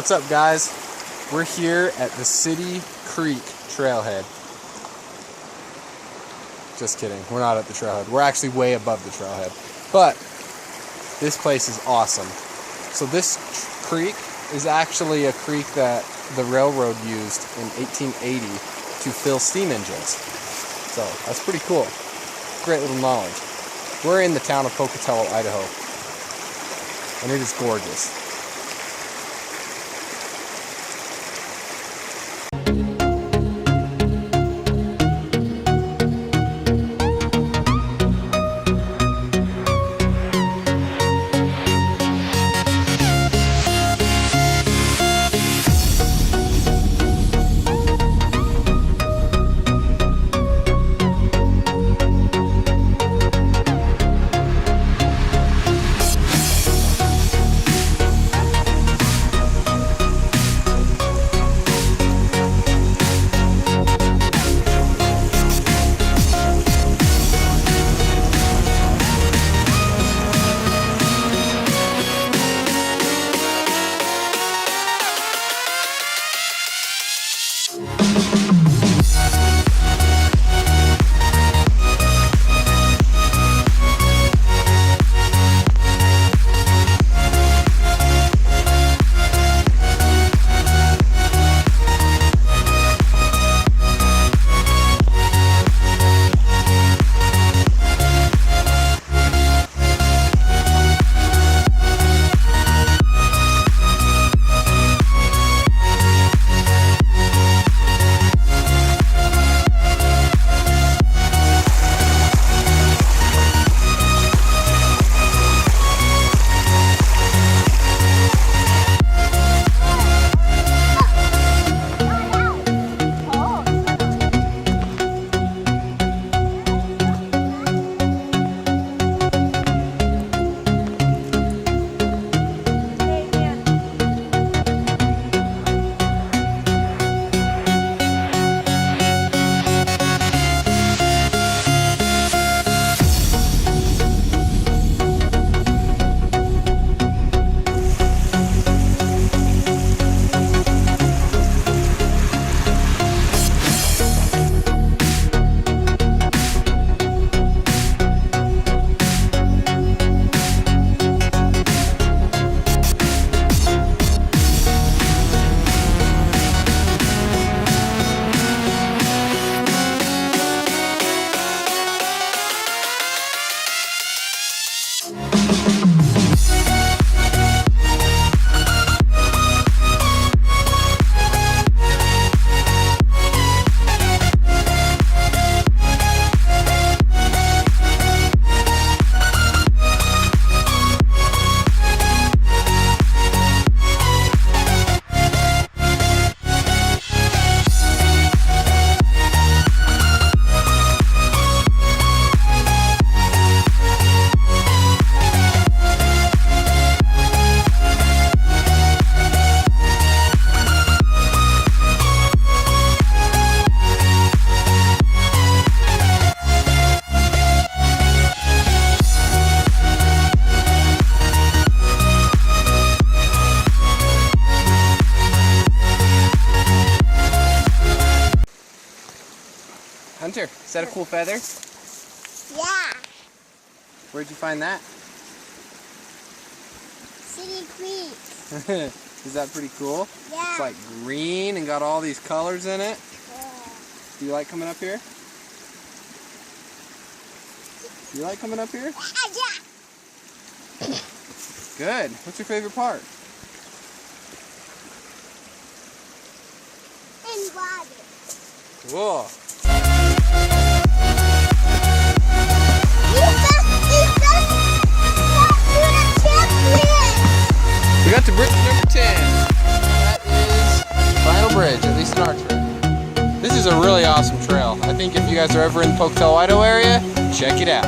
What's up, guys? We're here at the City Creek Trailhead. Just kidding, we're not at the trailhead. We're actually way above the trailhead. But this place is awesome. So this creek is actually a creek that the railroad used in 1880 to fill steam engines. So that's pretty cool. Great little knowledge. We're in the town of Pocatello, Idaho. And it is gorgeous. Hunter, is that a cool feather? Yeah. Where'd you find that? City Creek. Is that pretty cool? Yeah. It's like green and got all these colors in it. Yeah. Do you like coming up here? Do you like coming up here? Yeah. Good. What's your favorite part? And water. Cool. We got to bridge number 10. That is the final bridge, at least in our trail. This is a really awesome trail. I think if you guys are ever in the Pocatello, Idaho area, check it out.